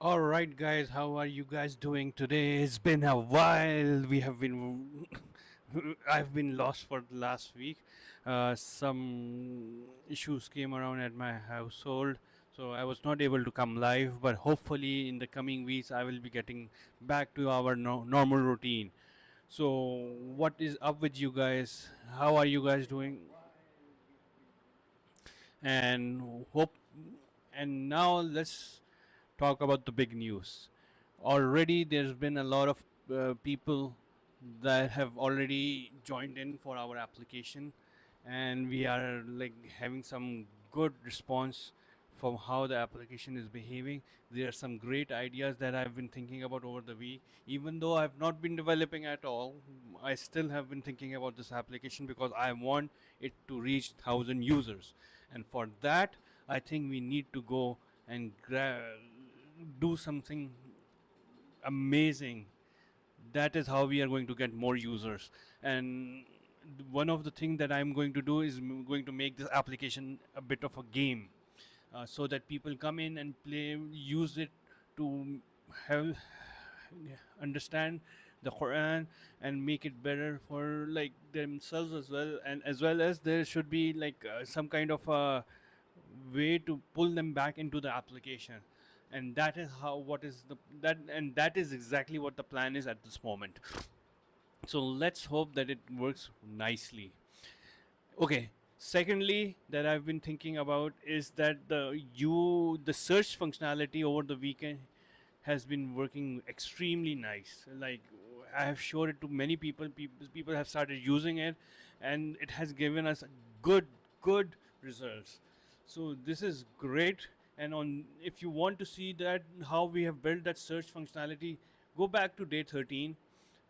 All right, guys, how are you guys doing today? It's been a while. We have been. I've been lost for the last week. Some issues came around at my household, so I was not able to come live. But hopefully, in the coming weeks, I will be getting back to our normal routine. So, what is up with you guys? How are you guys doing? And hope. And now let's talk about the big news. Already, there's been a lot of people that have already joined in for our application, and we are like having some good response from how the application is behaving. There are some great ideas that I've been thinking about over the week. Even though I've not been developing at all, I still have been thinking about this application because I want it to reach 1,000 users, and for that, I think we need to go and do something amazing. That is how we are going to get more users. And one of the things that I'm going to do is going to make this application a bit of a game, so that people come in and play, use it to have understand the Quran and make it better for like themselves as well, and as well as there should be like some kind of a way to pull them back into the application. And that is how what is the that and that is exactly what the plan is at this moment. So let's hope that it works nicely. Okay, secondly, that I've been thinking about is that the search functionality over the weekend has been working extremely nice. Like, I have showed it to many people. People have started using it, and it has given us good results. So this is great. And on if you want to see that how we have built that search functionality, go back to day 13.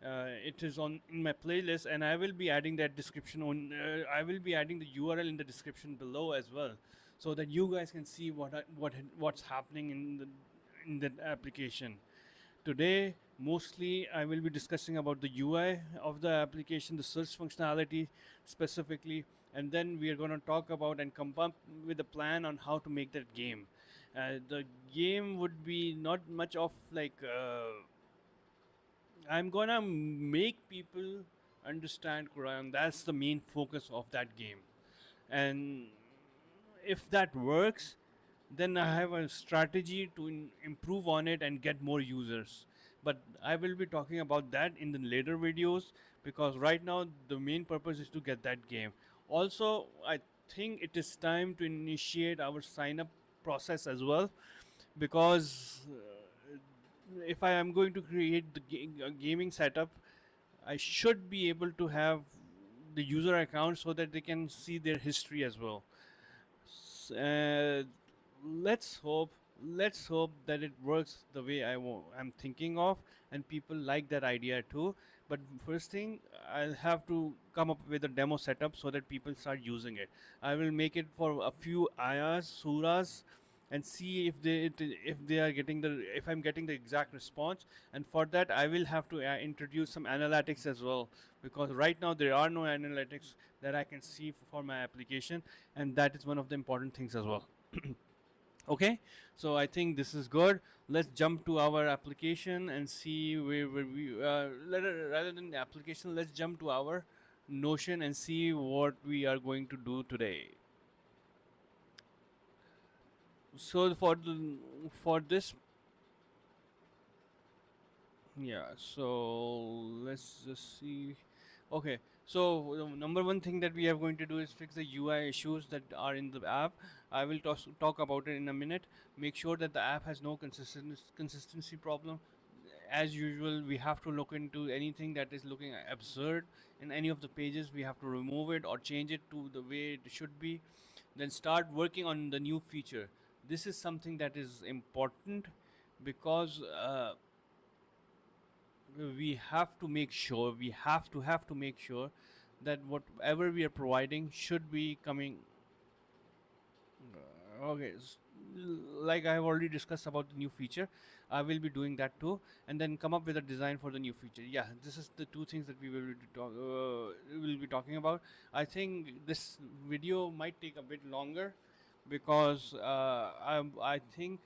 It is on in my playlist, and I will be adding that description on. I will be adding the URL in the description below as well, so that you guys can see what's happening in that application. Today, mostly I will be discussing about the UI of the application, the search functionality specifically, and then we are going to talk about and come up with a plan on how to make that game. The game would be not much of like. I'm gonna make people understand Quran. That's the main focus of that game. And if that works, then I have a strategy to improve on it and get more users. But I will be talking about that in the later videos, because right now the main purpose is to get that game. Also, I think it is time to initiate our sign up process as well, because if I am going to create the gaming setup, I should be able to have the user account so that they can see their history as well. Uh, let's hope let's hope that it works the way I'm thinking of, and people like that idea too. But first thing, I'll have to come up with a demo setup so that people start using it. I will make it for a few ayahs, surahs, and see if they are getting the if I'm getting the exact response. And for that, I will have to introduce some analytics as well, because right now there are no analytics that I can see for my application, and that is one of the important things as well. Okay, so I think this is good. Let's jump to our application and see where we rather than the application, let's jump to our notion and see what we are going to do today. So for this, yeah, so let's just see. Okay, so the number one thing that we are going to do is fix the UI issues that are in the app. I will talk about it in a minute. Make sure that the app has no consistency problem. As usual, we have to look into anything that is looking absurd in any of the pages. We have to remove it or change it to the way it should be. Then start working on the new feature. This is something that is important, because we have to make sure we have to make sure that whatever we are providing should be coming. Okay, like I have already discussed about the new feature, I will be doing that too, and then come up with a design for the new feature. Yeah, this is the two things that we will be talking about. I think this video might take a bit longer, because I think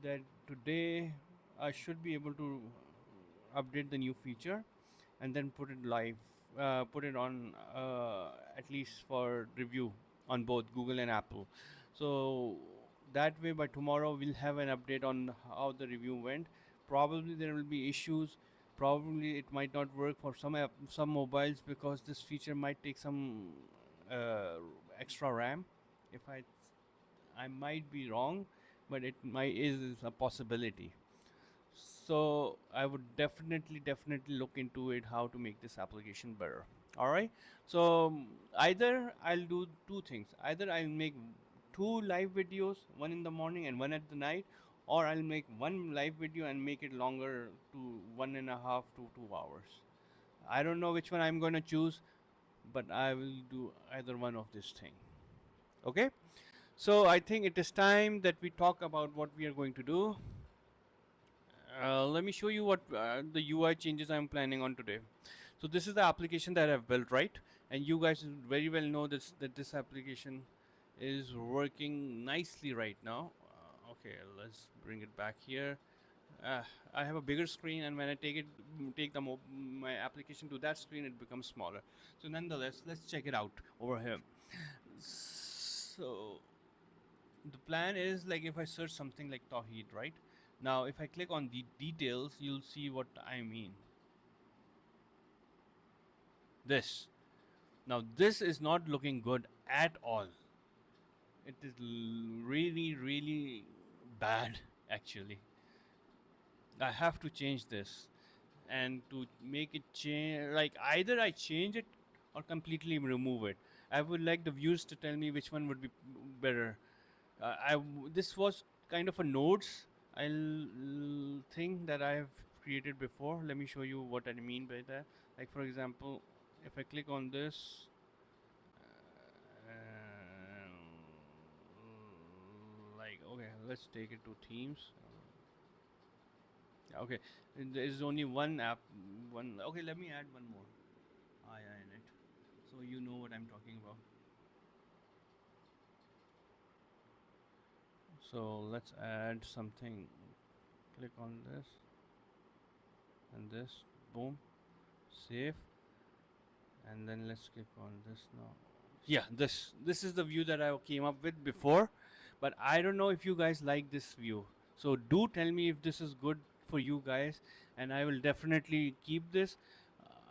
that today I should be able to update the new feature and then put it live, put it on at least for review on both Google and Apple. So that way, by tomorrow, we'll have an update on how the review went. Probably there will be issues. Probably it might not work for some mobiles because this feature might take some uh, extra RAM. If I might be wrong, but it might is a possibility. So I would definitely look into it how to make this application better. All right. So either I'll do two things. Either I'll make two live videos, one in the morning and one at the night, or I'll make one live video and make it longer to 1.5 to 2 hours. I don't know which one I'm going to choose, but I will do either one of this thing. Okay. So I think it is time that we talk about what we are going to do. Let me show you what the UI changes I'm planning on today. So this is the application that I've built, right? And you guys very well know this that this application is working nicely right now. Okay, let's bring it back here. Uh, I have a bigger screen, and when I take my application to that screen, it becomes smaller. So nonetheless, let's check it out over here. So the plan is like if I search something like Tawheed, right? Now, if I click on the details, you'll see what I mean. This. Now, this is not looking good at all. It is really bad, actually. I have to change this. And to make it change, like either I change it or completely remove it. I would like the viewers to tell me which one would be better. This was kind of a nodes I'll thing that I have created before. Let me show you what I mean by that. Like for example, if I click on this, like okay, let's take it to themes. Okay, there is only one app. One. Okay, let me add one more. Ayah in it, so you know what I'm talking about. So let's add something. Click on this and this. Boom. Save. And then let's click on this now. Yeah, this is the view that I came up with before, but I don't know if you guys like this view. So do tell me if this is good for you guys, and I will definitely keep this.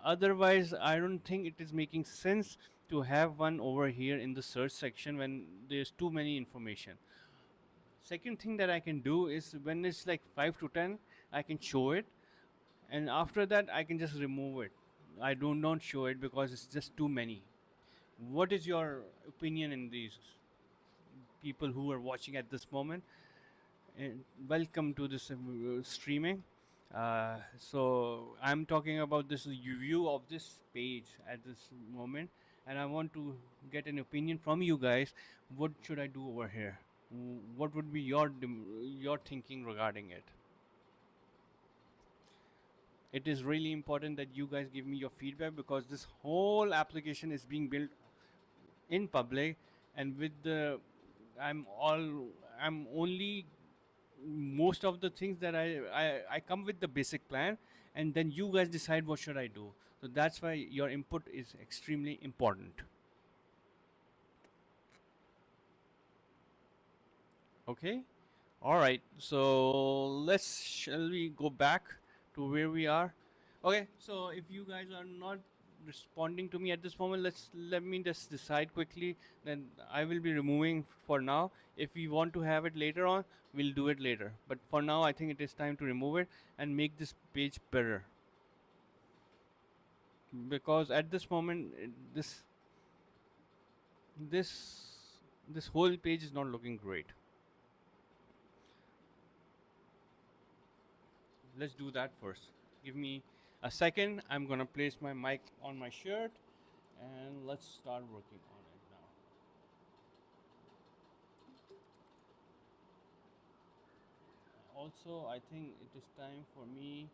Otherwise, I don't think it is making sense to have one over here in the search section when there's too many information. Second thing that I can do is when it's like 5 to 10, I can show it, and after that I can just remove it. I do not show it because it's just too many. What is your opinion in these people who are watching at this moment? And welcome to this streaming. So I'm talking about this view of this page at this moment, and I want to get an opinion from you guys. What should I do over here? What would be your thinking regarding it? It is really important that you guys give me your feedback because this whole application is being built in public, and with the I'm only most of the things that I come with the basic plan, and then you guys decide what should I do. So that's why your input is extremely important. Okay. All right, so shall we go back to where we are? Okay, so if you guys are not responding to me at this moment, let me just decide quickly. Then I will be removing for now. If we want to have it later on, we'll do it later. But for now, I think it is time to remove it and make this page better. Because at this moment, this this whole page is not looking great. Let's do that first. Give me a second. I'm gonna place my mic on my shirt and let's start working on it now. Also, I think it is time for me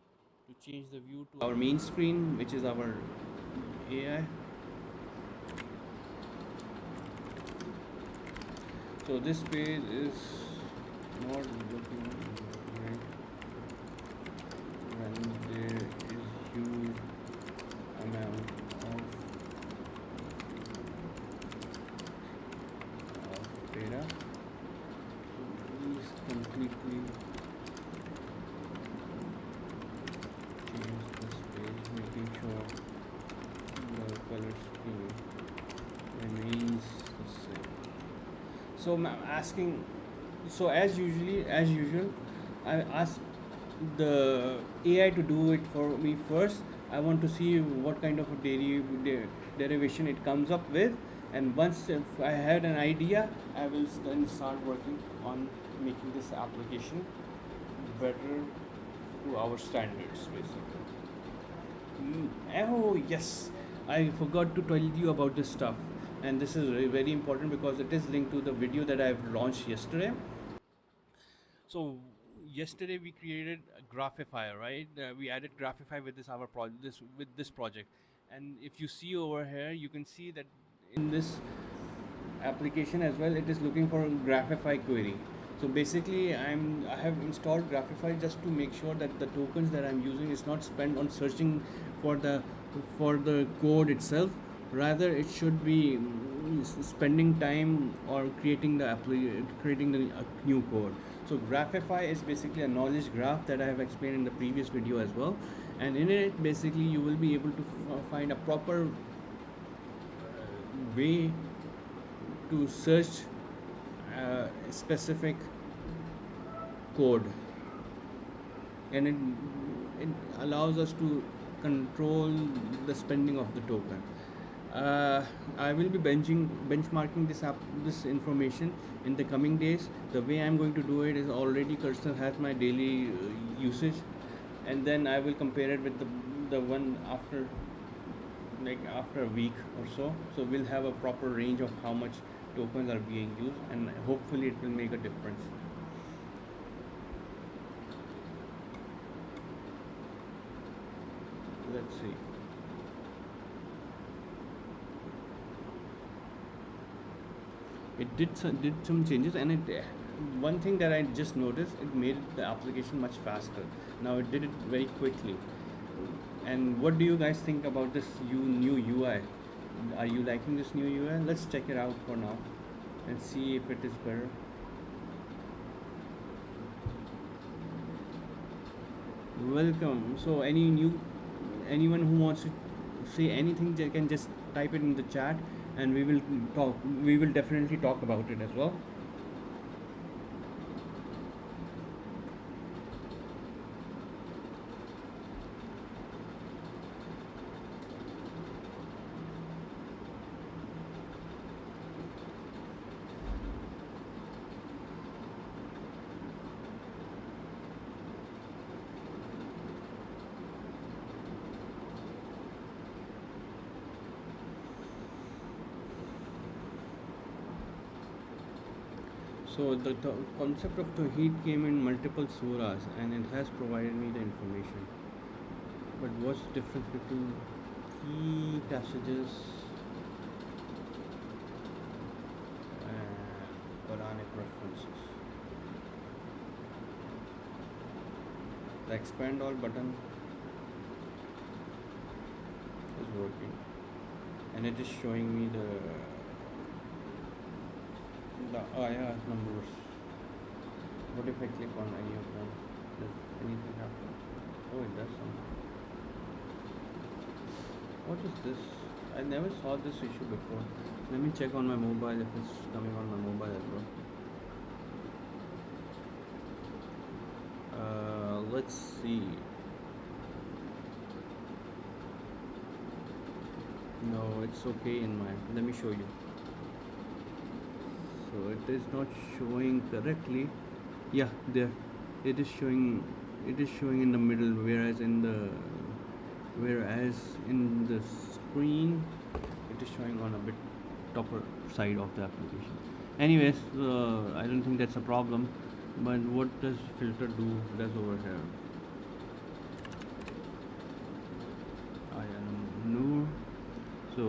to change the view to our main screen, which is our AI. So this page is not looking right. and there is huge amount of data. Please completely change this page, making sure the color scheme remains the same. So I'm asking, so as usual, I ask the AI to do it for me first. I want to see what kind of a derivation it comes up with, and once if I had an idea, I will then start working on making this application better to our standards, basically. Oh yes, I forgot to tell you about this stuff, and this is very important because it is linked to the video that I've launched yesterday. So yesterday we created a Graphify, right? We added Graphify with this project, and if you see over here, you can see that in this application as well, it is looking for a Graphify query. So basically, I have installed Graphify just to make sure that the tokens that I'm using is not spent on searching for the code itself. Rather, it should be spending time or creating the new code. So Graphify is basically a knowledge graph that I have explained in the previous video as well, and in it basically you will be able to find a proper way to search specific code, and it allows us to control the spending of the token. I will be benchmarking this information in the coming days. The way I'm going to do it is already Cursor has my daily usage, and then I will compare it with the one after, like after a week or so. So we'll have a proper range of how much tokens are being used, and hopefully it will make a difference. Let's see. It did some changes, and it one thing that I just noticed, it made the application much faster. Now it did it very quickly. And what do you guys think about this new UI? Are you liking this new UI? Let's check it out for now and see if it is better. Welcome. So anyone who wants to say anything, they can just type it in the chat, and we will definitely talk about it as well. So the concept of Tawheed came in multiple surahs, and it has provided me the information. But what's the difference between key passages and Quranic references? The expand all button is working, and it is showing me the ayah numbers. What if I click on any of them? Does anything happen? Oh, it does something. What is this? I never saw this issue before. Let me check on my mobile if it's coming on my mobile as well. Let's see. No, it's okay in mine. Let me show you. So it is not showing correctly. Yeah, there. It is showing. It is showing in the middle, whereas in the screen, it is showing on a bit topper side of the application. Anyways, I don't think that's a problem. But what does filter do? That's over here. I am new. So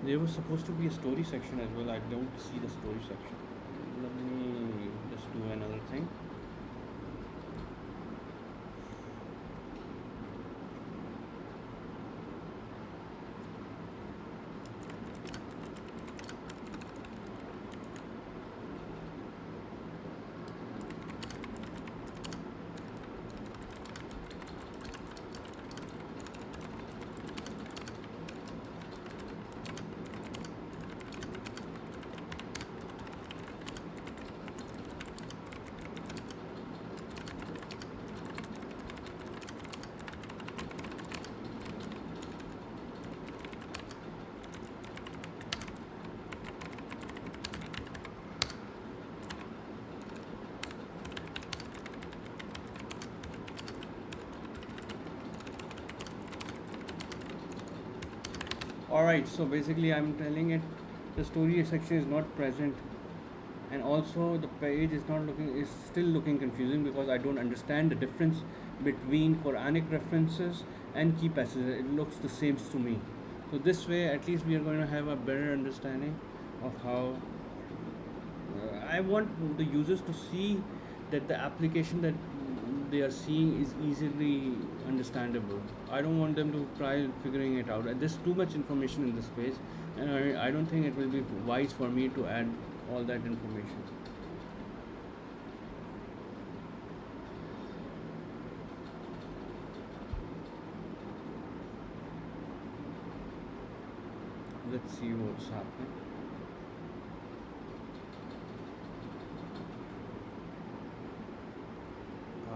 there was supposed to be a story section as well. I don't see the story section. Let me just do another Alright, so basically I'm telling it the story section is not present, and also the page is still looking confusing because I don't understand the difference between Quranic references and key passages. It looks the same to me. So this way at least we are going to have a better understanding of how I want the users to see that the application that they are seeing is easily understandable. I don't want them to try figuring it out. There's too much information in this page, and I don't think it will be wise for me to add all that information. Let's see what's happening.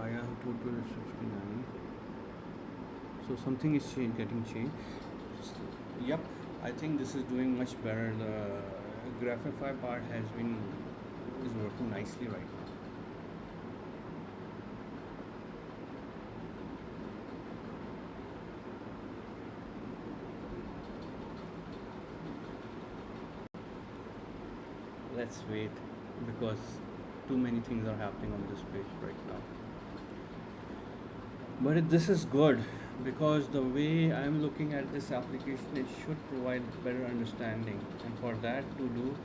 Ayah total is 59. So something is getting changed. Yep, I think this is doing much better. The Graphify part is working nicely right now. Let's wait because too many things are happening on this page right now. But this is good because the way I'm looking at this application, it should provide better understanding. And for that to do,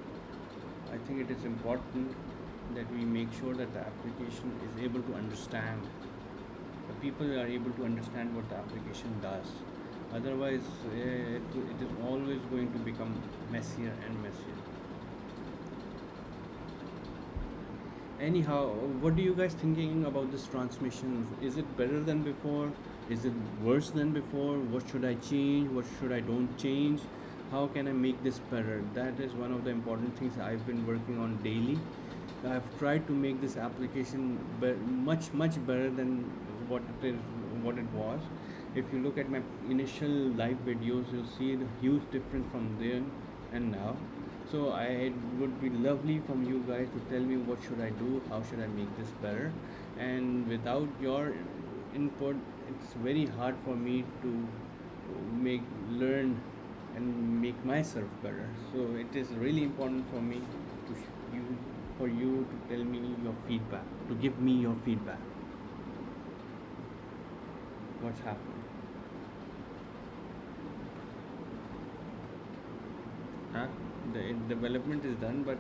I think it is important that we make sure that the application is able to understand. The people are able to understand what the application does. Otherwise, it is always going to become messier and messier. Anyhow, what do you guys thinking about this transmission? Is it better than before? Is it worse than before? What should I change? What should I don't change? How can I make this better? That is one of the important things I've been working on daily. I've tried to make this application much better than what it was. If you look at my initial live videos, you'll see the huge difference from then and now. So it would be lovely from you guys to tell me what should I do, how should I make this better. And without your input, it's very hard for me to learn and make myself better. So it is really important for me for you to tell me your feedback, to give me your feedback. What's happening? Huh? The development is done, but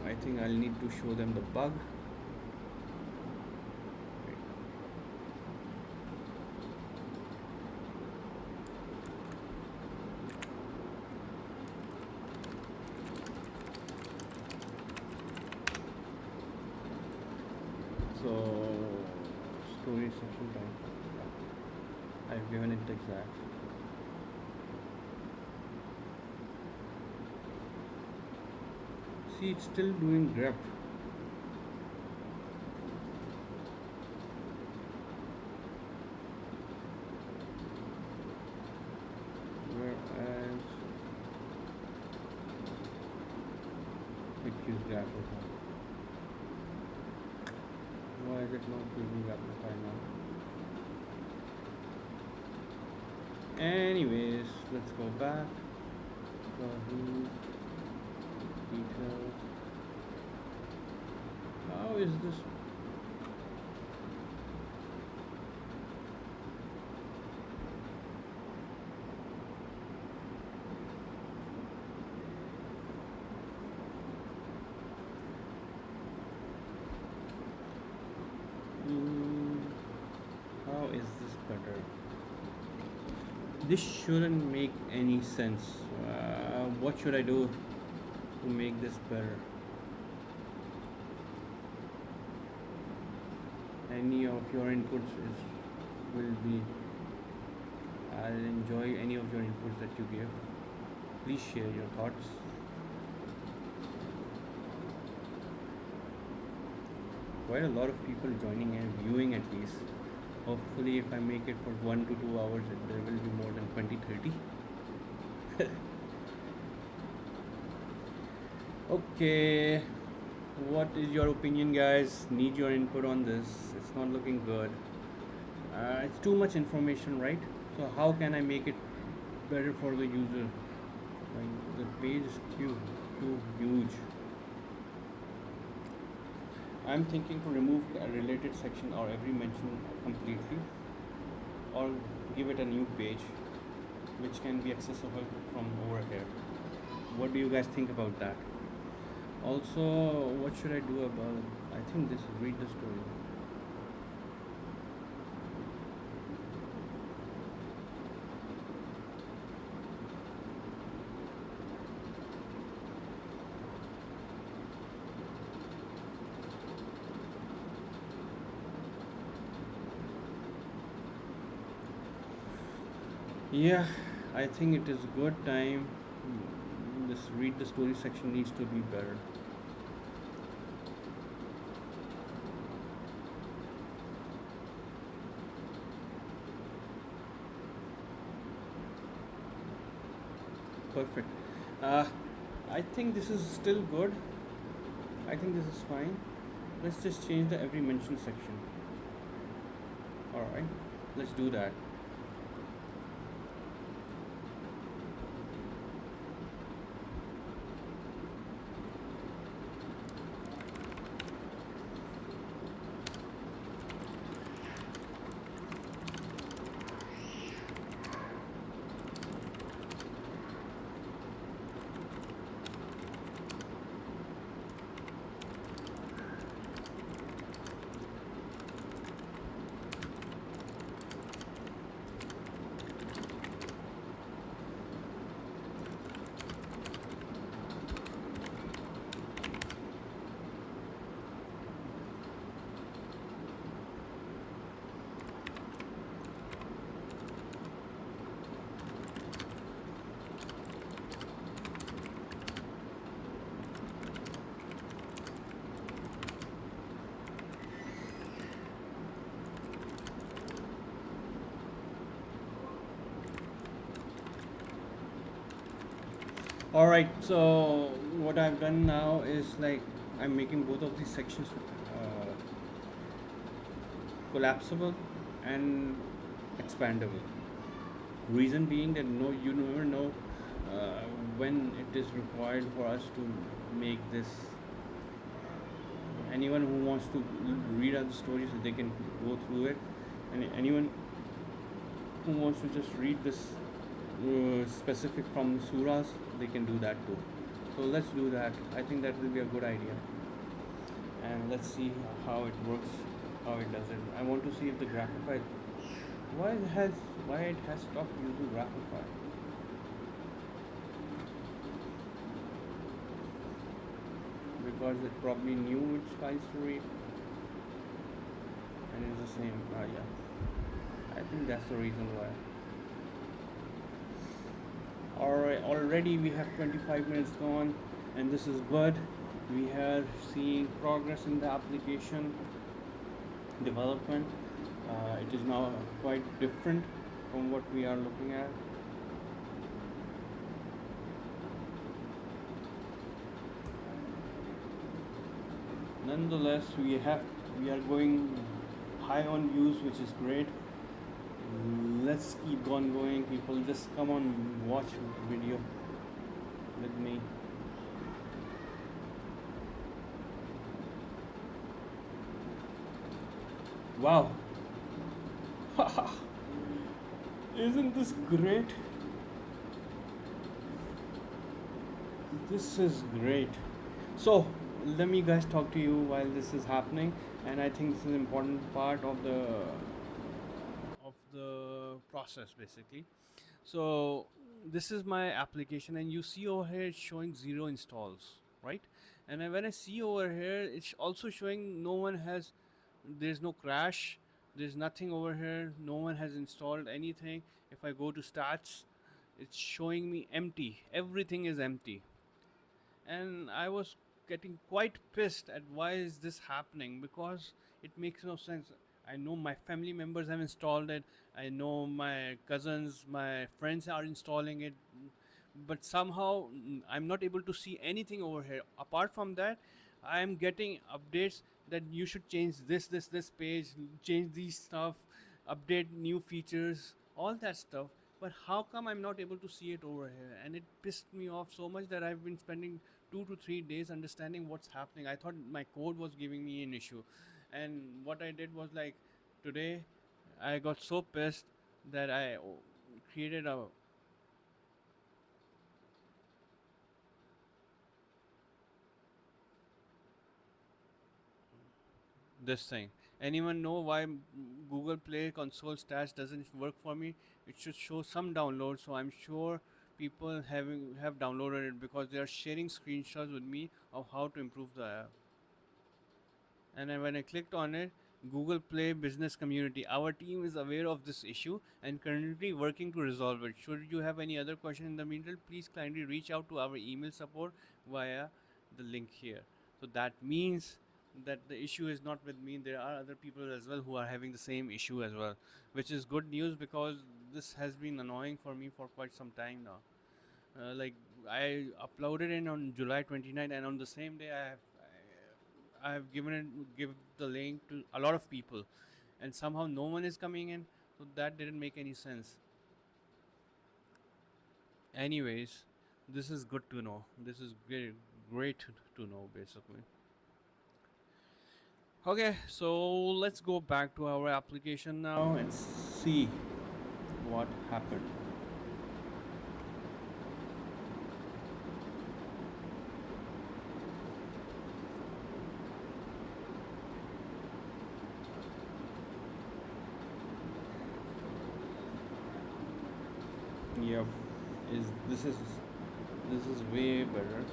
I think I'll need to show them the bug. So story section time. I've given it the exact. See, it's still doing grep. Whereas it gives Grapify. Why is it not giving Grapify now? Anyways, let's go back. Details. How is this? How is this better? This shouldn't make any sense. What should I do to make this better? Any of your inputs will be. I'll enjoy any of your inputs that you give. Please share your thoughts. Quite a lot of people joining and viewing at least. Hopefully, if I make it for 1 to 2 hours, there will be more than 20-30. Okay, what is your opinion, guys? Need your input on this. It's not looking good. It's too much information, right? So how can I make it better for the user? Like the page is too huge. I'm thinking to remove a related section or every mention completely, or give it a new page which can be accessible from over here. What do you guys think about that? Also, what should I do about? I think this read the story. Yeah, I think it is good time. This read the story section needs to be better. Perfect. Uh, I think this is still good. I think this is fine. Let's just change the every mention section. Alright, let's do that. Alright, so what I've done now is like I'm making both of these sections collapsible and expandable. Reason being that no, you never know uh, when it is required for us to make this. Anyone who wants to read out the stories, they can go through it, and anyone who wants to just read this specific from surahs, they can do that too. So let's do that. I think that will be a good idea, and let's see how it works, how it does it. I want to see if the Graphify, why it has why it has stopped using Graphify. Because it probably knew which files to read, and it's the same. Yeah, I think that's the reason why. Alright, already we have 25 minutes gone, and this is good. We are seeing progress in the application development. It is now quite different from what we are looking at. Nonetheless, we are going high on views, which is great. Let's keep on going, people. Just come on, watch the video with me. Wow. Isn't this great? This is great. So, let me guys talk to you while this is happening, and I think this is an important part of the process basically. So this is my application, and you see over here it's showing 0 installs, right? And when I see over here, it's also showing no one has, there's no crash, there's nothing over here, no one has installed anything. If I go to stats, it's showing me empty, everything is empty. And I was getting quite pissed at why is this happening, because it makes no sense. I know my family members have installed it, I know my cousins, my friends are installing it, but somehow I'm not able to see anything over here. Apart from that, I am getting updates that you should change this page, change these stuff, update new features, all that stuff. But how come I'm not able to see it over here? And it pissed me off so much that I've been spending 2 to 3 days understanding what's happening. I thought my code was giving me an issue, and what I did was like today, I got so pissed that I created a this thing. Anyone know why Google Play console stats doesn't work for me? It should show some downloads, so I'm sure people have downloaded it because they are sharing screenshots with me of how to improve the app. And then when I clicked on it, Google Play Business Community. Our team is aware of this issue and currently working to resolve it. Should you have any other question in the meanwhile, please kindly reach out to our email support via the link here. So that means that the issue is not with me. There are other people as well who are having the same issue as well, which is good news because this has been annoying for me for quite some time now. Like I uploaded it on July 29th, and on the same day I have give the link to a lot of people, and somehow no one is coming in. So that didn't make any sense. Anyways, this is good to know. This is great to know basically. Okay, so let's go back to our application now and see what happened. Yep, is this is way better.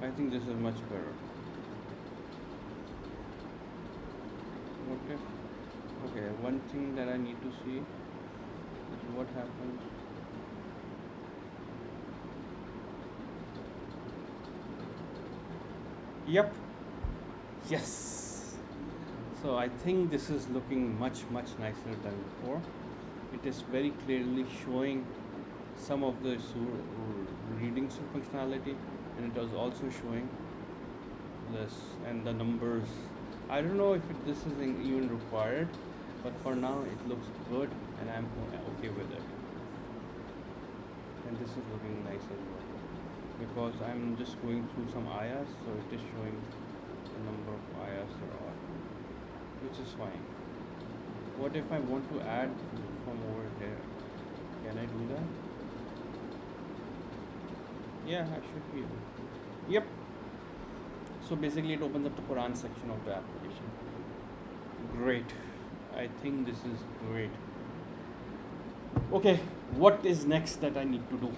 I think this is much better. What if? Okay, one thing that I need to see is what happens. Yep. Yes. So I think this is looking much nicer than before. It is very clearly showing some of the reading functionality, and it was also showing this and the numbers. I don't know if this is even required, but for now it looks good, and I'm okay with it. And this is looking nice as well because I'm just going through some ayahs, so it is showing the number of ayahs there are, which is fine. What if I want to add from over here? Can I do that? Yeah, I should be able to. Yep. So basically, it opens up the Quran section of the application. Great. I think this is great. Okay, what is next that I need to do?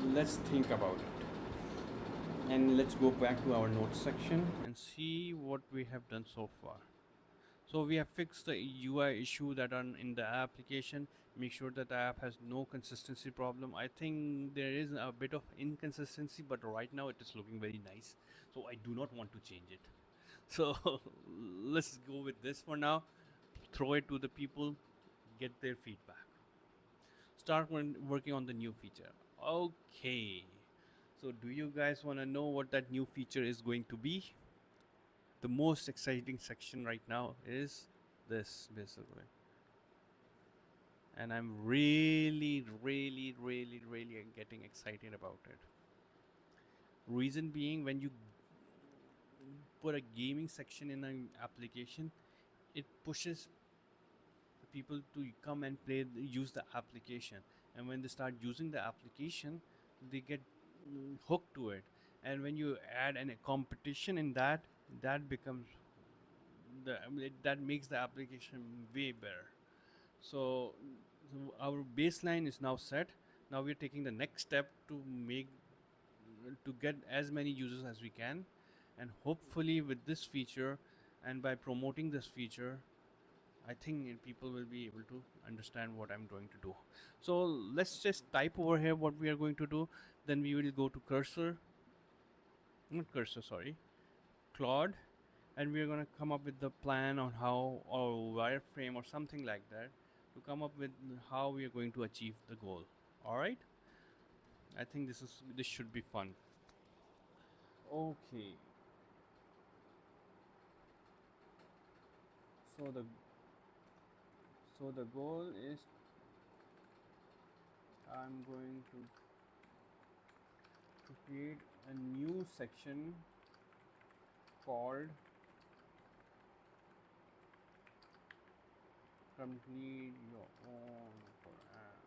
Let's think about it. And let's go back to our notes section and see what we have done so far. So we have fixed the UI issue that are in the application. Make sure that the app has no consistency problem. I think there is a bit of inconsistency, but right now it is looking very nice. So I do not want to change it. So let's go with this for now. Throw it to the people, get their feedback. Start working on the new feature. Okay. So do you guys want to know what that new feature is going to be? The most exciting section right now is this basically, and I'm really getting excited about it. Reason being, when you put a gaming section in an application, it pushes people to come and use the application, and when they start using the application, they get hooked to it. And when you add a competition in that, that becomes that makes the application way better. So, our baseline is now set. Now we're taking the next step to get as many users as we can, and hopefully with this feature, and by promoting this feature, I think people will be able to understand what I'm going to do. So let's just type over here what we are going to do. Then we will go to not cursor, sorry, Claude, and we are going to come up with the plan on how, or wireframe or something like that, to come up with how we are going to achieve the goal. All right, I think this should be fun. Okay, so the goal is I'm going to create a new section called complete your own Quran.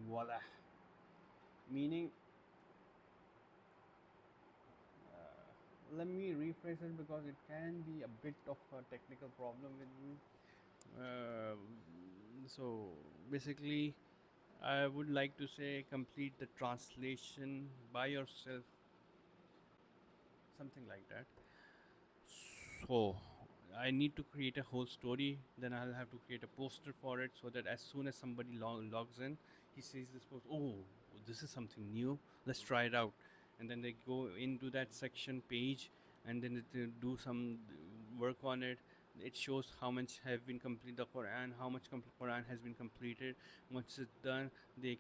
Voila. Meaning, let me rephrase it because it can be a bit of a technical problem with me. So basically, I would like to say complete the translation by yourself, something like that. So I need to create a whole story. Then I'll have to create a poster for it so that as soon as somebody logs in, he sees this post. Oh, this is something new. Let's try it out. And then they go into that section page, and then they do some work on it. It shows how much have been completed the Quran, how much Quran has been completed. Once it's done, they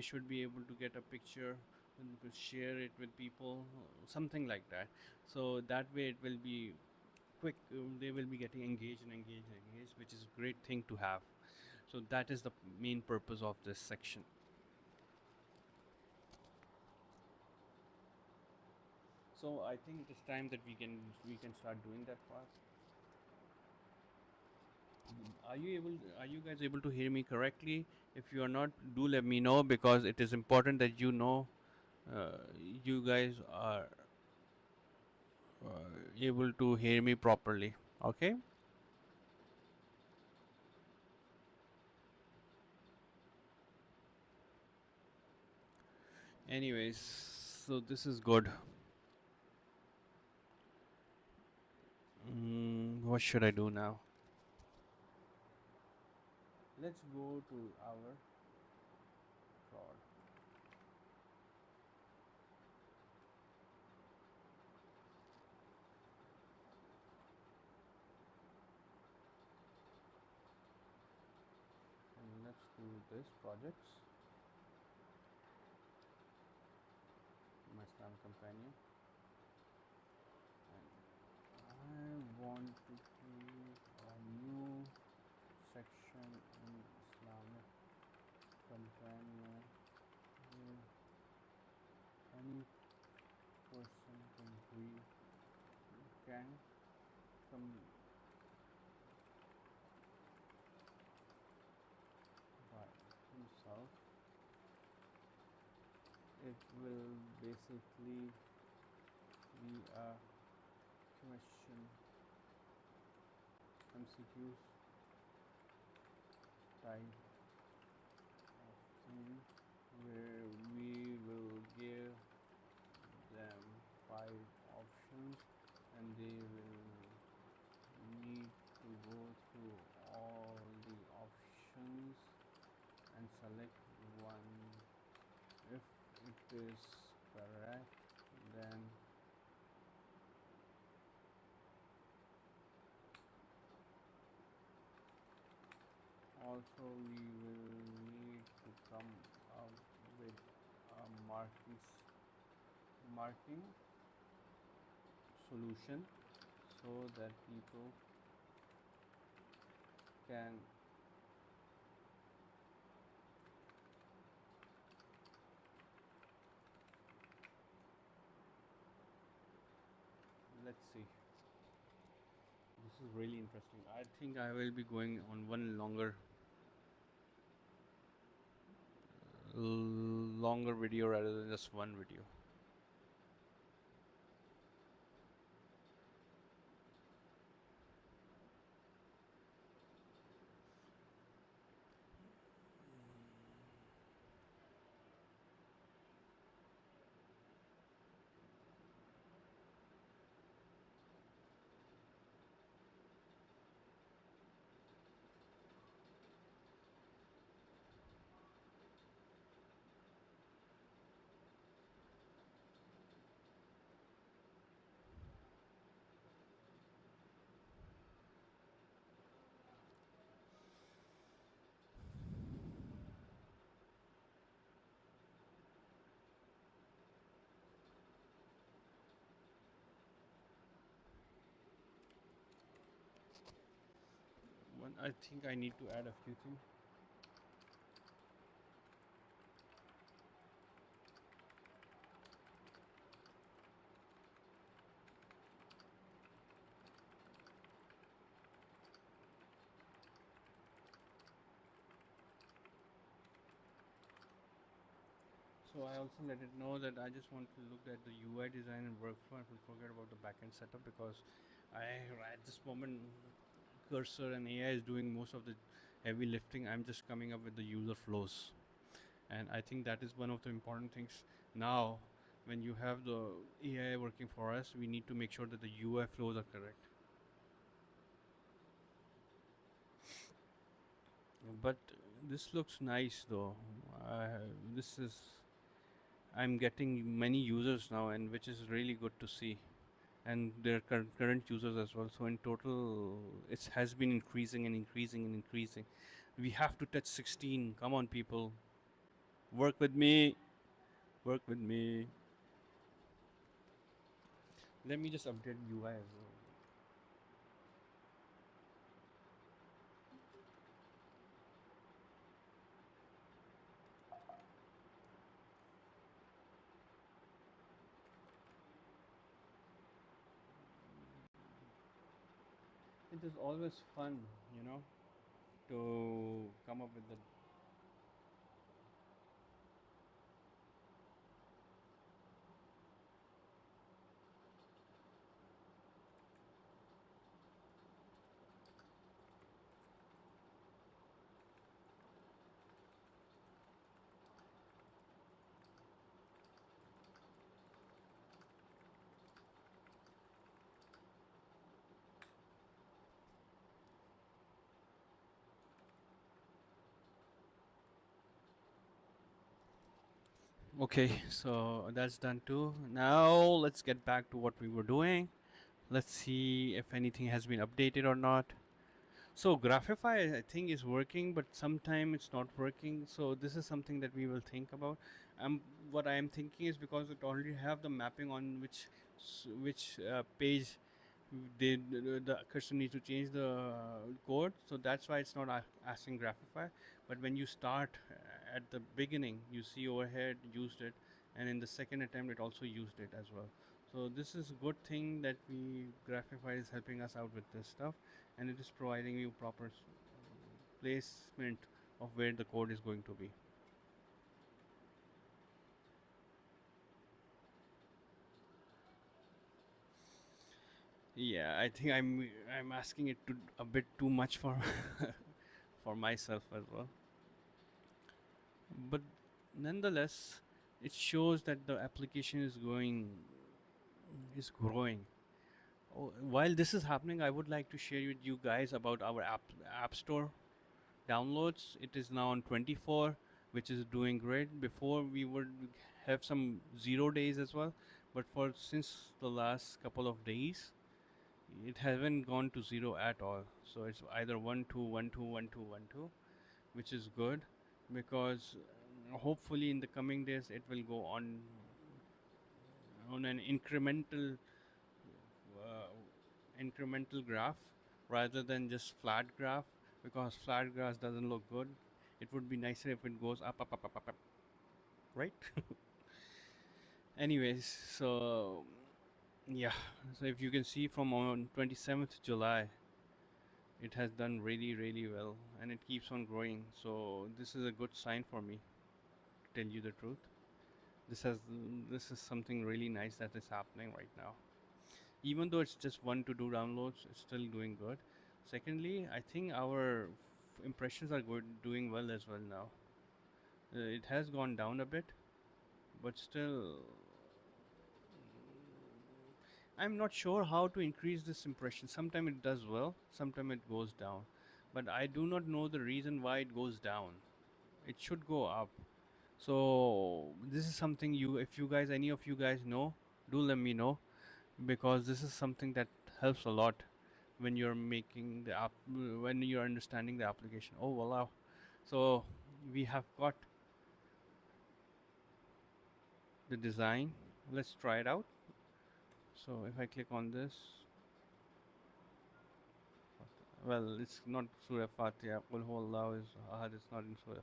should be able to get a picture and to share it with people, something like that. So that way it will be quick. They will be getting engaged and engaged and engaged, which is a great thing to have. So that is the main purpose of this section. So I think it is time that we can start doing that part. Are you guys able to hear me correctly? If you are not, do let me know, because it is important that uh, you guys are able to hear me properly. Okay. Anyways, so this is good. What should I do now? Let's go to our fraud. And let's do this projects, my Islamic Companion. And I want to create a new section in Islamic Companion where any person can come by himself. It will basically be a question MCQs type of thing where we will give them 5 options, and they will need to go through all the options and select one. If it is correct, then also we will need to come up with a marking solution so that people can let's see. This is really interesting. I think I will be going on one longer video rather than just one video. I think I need to add a few things. So I also let it know that I just want to look at the UI design and workflow. I will forget about the backend setup because I at this moment cursor and AI is doing most of the heavy lifting. I'm just coming up with the user flows, and I think that is one of the important things now. When you have the AI working for us, we need to make sure that the UI flows are correct. But this looks nice though. This is I'm getting many users now, and which is really good to see, and their current users as well. So in total, it has been increasing and increasing and increasing. We have to touch 16. Come on, people, work with me. Work with me. Let me just update UI as well. It is always fun, you know, to come up with the. Okay, so that's done too. Now let's get back to what we were doing. Let's see if anything has been updated or not. So Graphify, I think, is working, but sometime it's not working. So this is something that we will think about. What I am thinking is because it already have the mapping on which page the customer needs to change the code. So that's why it's not asking Graphify. But when you start at the beginning, you see overhead used it, and in the second attempt, it also used it as well. So this is a good thing that we Graphify is helping us out with this stuff, and it is providing you proper placement of where the code is going to be. Yeah, I think I'm asking it to a bit too much for for myself as well. But nonetheless, it shows that the application is growing. Oh, while this is happening, I would like to share with you guys about our app store downloads. It is now on 24, which is doing great. Before we would have some 0 days as well, but for since the last couple of days, it hasn't gone to zero at all. So it's either 1 2 1 2 1 2 1 2, which is good because hopefully in the coming days it will go on an incremental graph rather than just flat graph, because flat graph doesn't look good. It would be nicer if it goes up, right? Anyways, so yeah, so if you can see from on 27th July, it has done really well, and it keeps on growing. So this is a good sign for me, to tell you the truth. This has this is something really nice that is happening right now. Even though it's just 1 to 2 downloads, it's still doing good. Secondly, I think our impressions are doing well as well now. It has gone down a bit, but still, I'm not sure how to increase this impression. Sometimes it does well, sometimes it goes down, but I do not know the reason why it goes down. It should go up. So this is something if you guys, any of you guys know, do let me know, because this is something that helps a lot when you're making the app, when you're understanding the application. Oh wow! So we have got the design. Let's try it out. So if I click on this, Well, it's not Surah Fatiha. Qul huwallahu is ahad. It's not in Surah.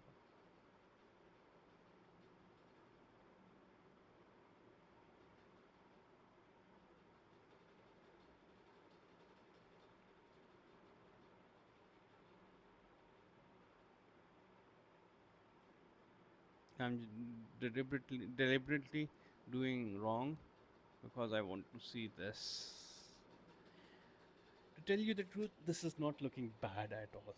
I'm deliberately doing wrong because I want to see this. To tell you the truth, this is not looking bad at all.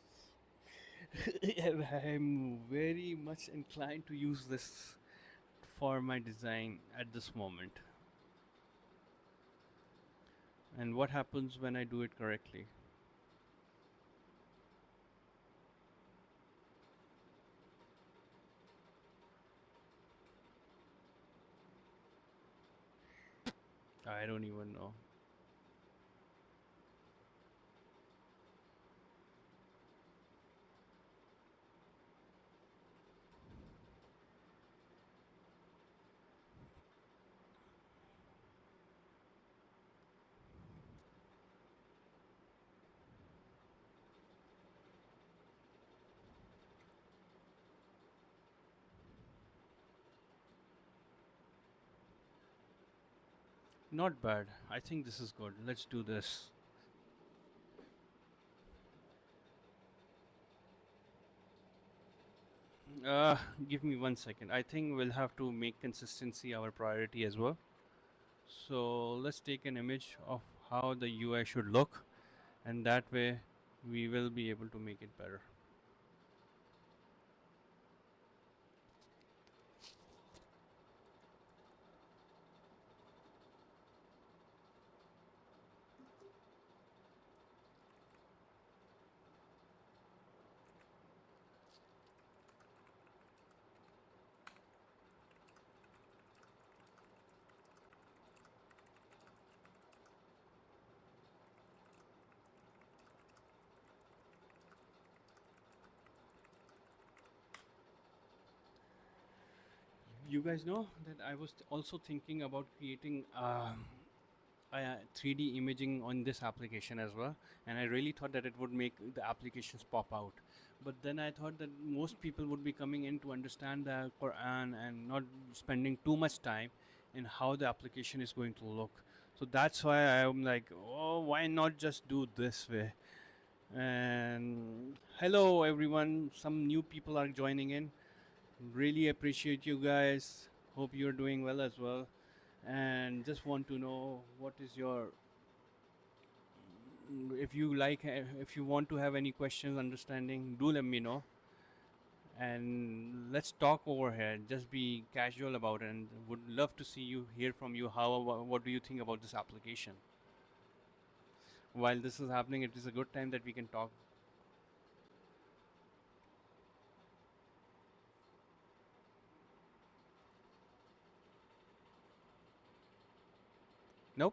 And I'm very much inclined to use this for my design at this moment. And what happens when I do it correctly? I don't even know. Not bad. I think this is good. Let's do this. Uh, Give me 1 second. I think we'll have to make consistency our priority as well. So let's take an image of how the UI should look, and that way we will be able to make it better. You guys know that I was also thinking about creating 3D imaging on this application as well, and I really thought that it would make the applications pop out. But then I thought that most people would be coming in to understand the Quran and not spending too much time in how the application is going to look. So that's why I'm like, oh, why not just do this way? And hello, everyone. Some new people are joining in. Really appreciate you guys. Hope you're doing well as well. And just want to know what is your, if you like, if you want to have any questions, understanding, do let me know. And let's talk over here. Just be casual about it, and would love to see you, hear from you. What do you think about this application? While this is happening, it is a good time that we can talk. Nope.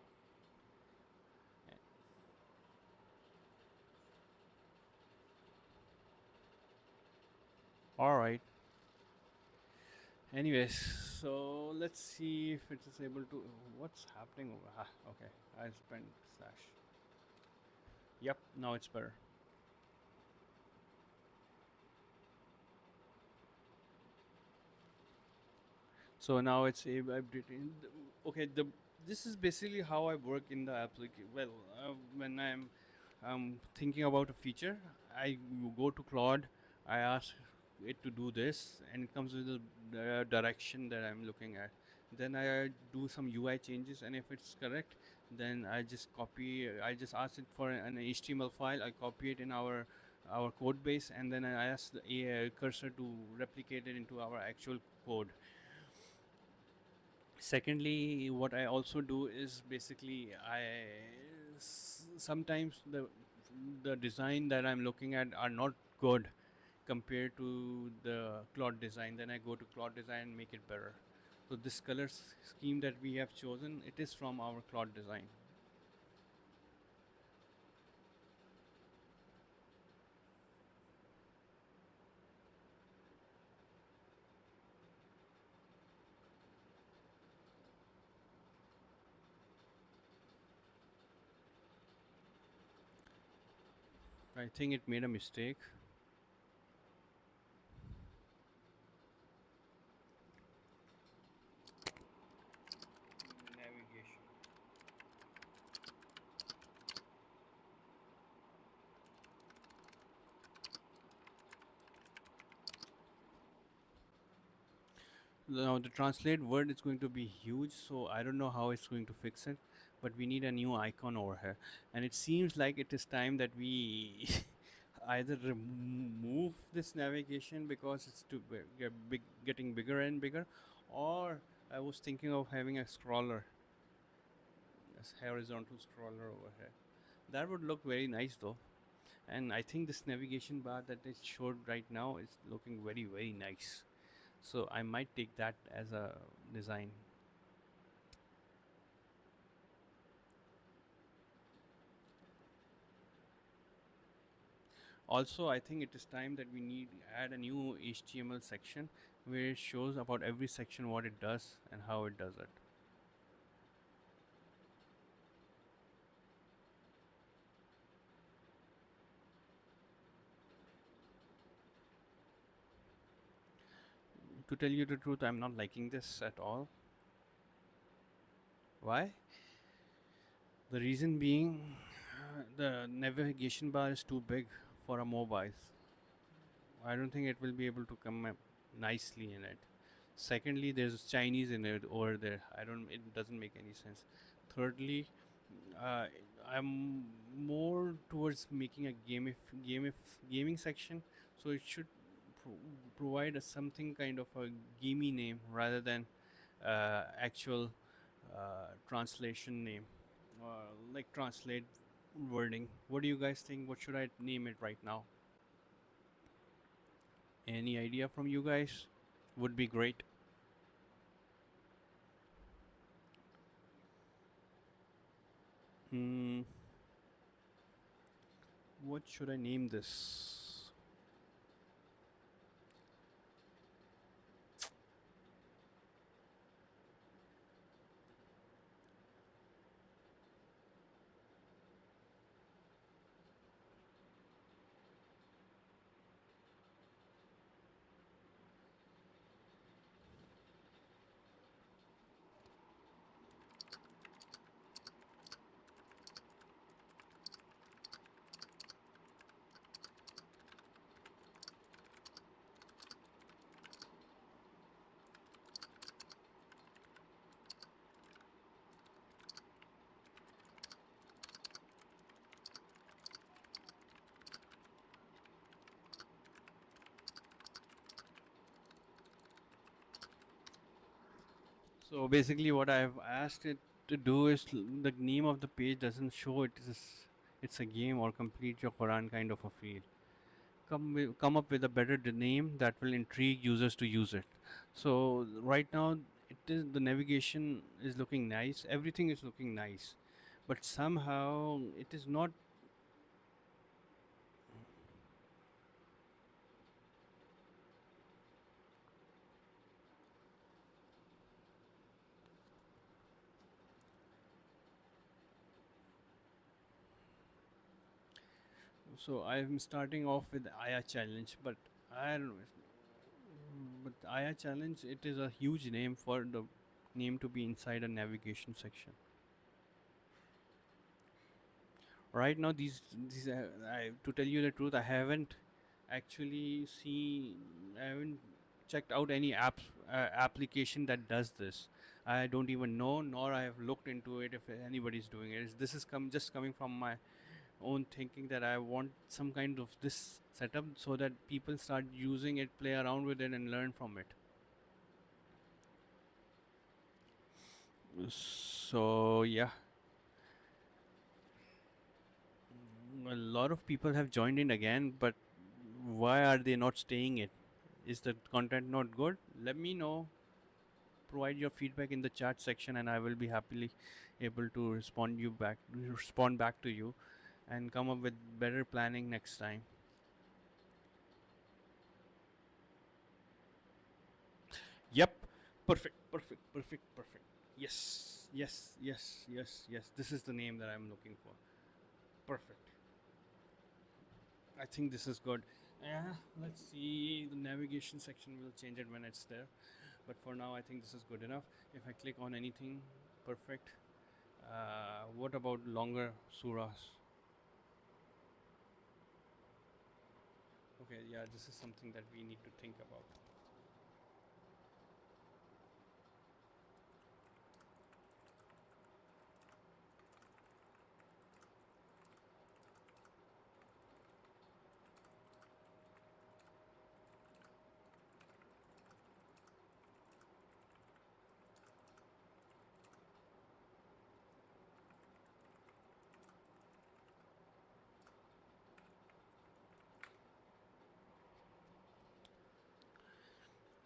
All right. Anyways, so let's see if it is able to. What's happening? Okay. I spent slash. Yep. Now it's better. So now it's updating. Okay, this is basically how I work in the application. Well, when I'm thinking about a feature, I go to Claude, I ask it to do this, and it comes with the direction that I'm looking at. Then I do some UI changes, and if it's correct, then I just copy. I just ask it for an HTML file. I copy it in our code base, and then I ask the AI cursor to replicate it into our actual code. Secondly, what I also do is basically sometimes the design that I'm looking at are not good compared to the Claude design. Then I go to Claude design and make it better. So this color scheme that we have chosen, it is from our Claude design. I think it made a mistake. Navigation. Now the translate word is going to be huge, so I don't know how it's going to fix it. But we need a new icon over here, and it seems like it is time that we either remove this navigation because it's too getting bigger and bigger, or I was thinking of having a scroller, a horizontal scroller over here. That would look very nice though. And I think this navigation bar that is showed right now is looking very nice. So I might take that as a design. Also, I think it is time that we need add a new HTML section where it shows about every section what it does and how it does it. To tell you the truth, I'm not liking this at all. Why? The reason being, the navigation bar is too big for a mobile. I don't think it will be able to come up nicely in it. Secondly, there's Chinese in it over there. I don't. It doesn't make any sense. Thirdly, uh, I'm more towards making a gaming section, so it should pro- provide a something kind of a gamey name rather than actual translation name, like translate wording. What do you guys think? What should I name it right now? Any idea from you guys? Would be great. Hmm, what should I name this? So basically, what I've asked it to do is the name of the page doesn't show it is it's a game or complete your Quran kind of a feel. Come up with a better name that will intrigue users to use it. So right now, it is the navigation is looking nice. Everything is looking nice, but somehow it is not. So I'm starting off with ayah challenge, but I don't know. But ayah challenge, it is a huge name for the name to be inside a navigation section. Right now, to tell you the truth, I haven't actually seen, I haven't checked out any application that does this. I don't even know, nor I have looked into it if anybody's doing it. This is just coming from my own thinking that I want some kind of this setup so that people start using it, play around with it, and learn from it. So yeah, a lot of people have joined in again, but why are they not staying it? Is the content not good? Let me know. Provide your feedback in the chat section, and I will be happily able to respond back to you, and come up with better planning next time. Yep. Perfect. Yes. This is the name that I'm looking for. Perfect. I think this is good. Yeah, let's see. The navigation section will change it when it's there. But for now, I think this is good enough. If I click on anything, perfect. What about longer surahs? Okay, yeah, this is something that we need to think about.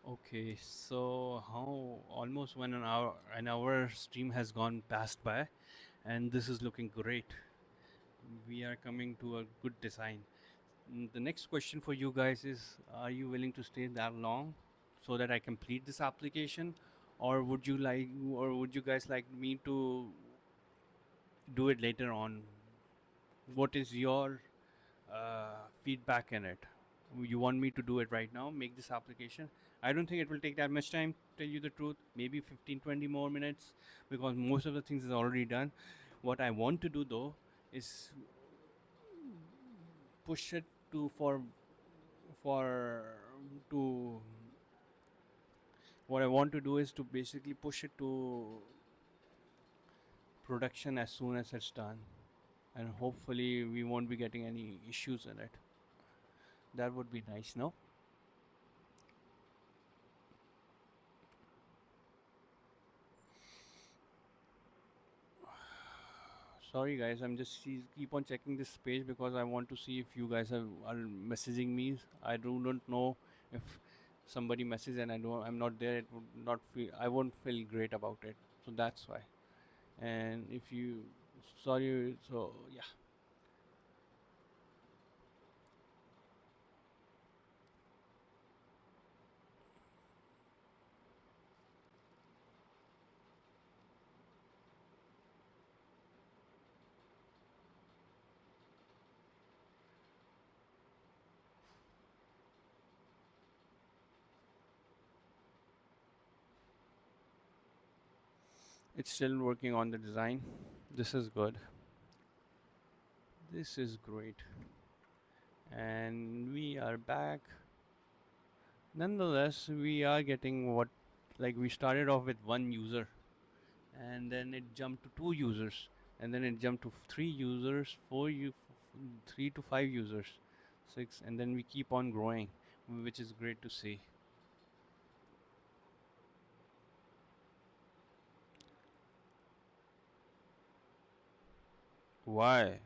Okay, so how almost when an hour stream has gone past by, and this is looking great. We are coming to a good design. The next question for you guys is: are you willing to stay that long so that I complete this application, or would you guys like me to do it later on? What is your feedback in it? You want me to do it right now, make this application? I don't think it will take that much time, to tell you the truth. Maybe 15-20 more minutes, because most of the things is already done. What I want to do though is push it to for to what I want to do is to basically push it to production as soon as it's done, and hopefully we won't be getting any issues in it. That would be nice, no? Sorry guys, I'm just keep on checking this page because I want to see if you guys are messaging me. I do not know if somebody messages and I'm not there. It would not feel, I won't feel great about it. So that's why. And if you, sorry, so yeah, it's still working on the design. This is good. This is great. And we are back. Nonetheless, we are getting what, like, we started off with one user, and then it jumped to two users, and then it jumped to three users, 3 to 5 users, six, and then we keep on growing, which is great to see. Why?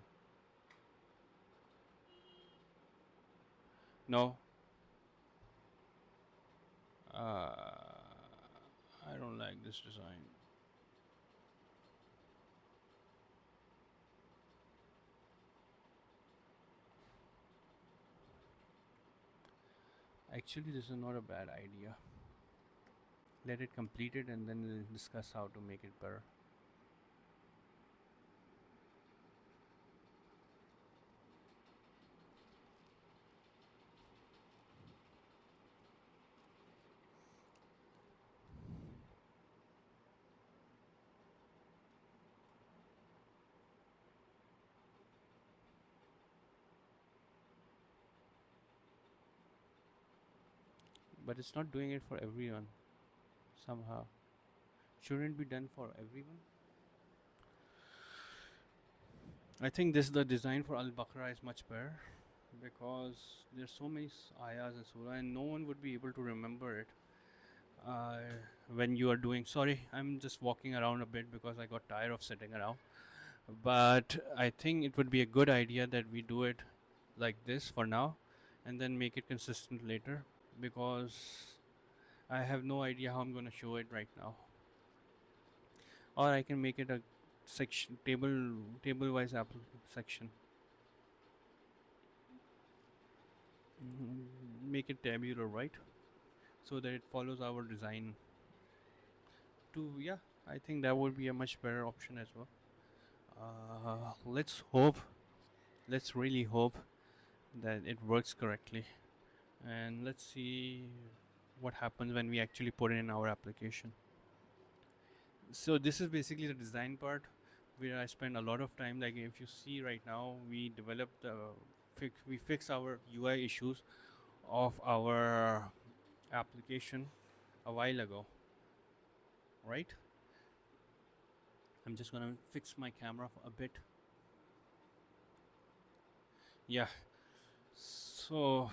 No, I don't like this design. Actually, this is not a bad idea. Let it complete it, and then we'll discuss how to make it better. But it's not doing it for everyone somehow. Shouldn't be done for everyone. I think this the design for Al Baqarah is much better because there's so many ayahs and surah, and no one would be able to remember it uh, when you are doing. Sorry, I'm just walking around a bit because I got tired of sitting around. But I think it would be a good idea that we do it like this for now, and then make it consistent later, because I have no idea how I'm going to show it right now. Or I can make it a section table wise section. Make it tabular, right? So that it follows our design. To yeah, I think that would be a much better option as well. Let's hope. Let's really hope that it works correctly. And let's see what happens when we actually put it in our application. So this is basically the design part where I spend a lot of time. Like if you see right now, we developed we fix our UI issues of our application a while ago, right? I'm just gonna fix my camera a bit. Yeah. So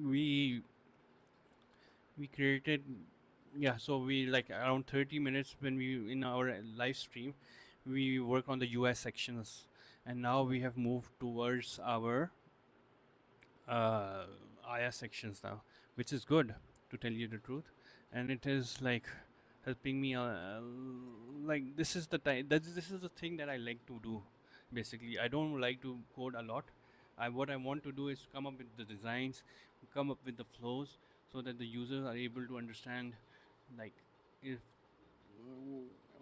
we we created, yeah, so we like around 30 minutes when we in our live stream we work on the US sections, and now we have moved towards our uh, ayah sections now, which is good, to tell you the truth. And it is like helping me like this is the time that this is the thing that I like to do. Basically, I don't like to code a lot. What I want to do is come up with the designs, come up with the flows, so that the users are able to understand, like, if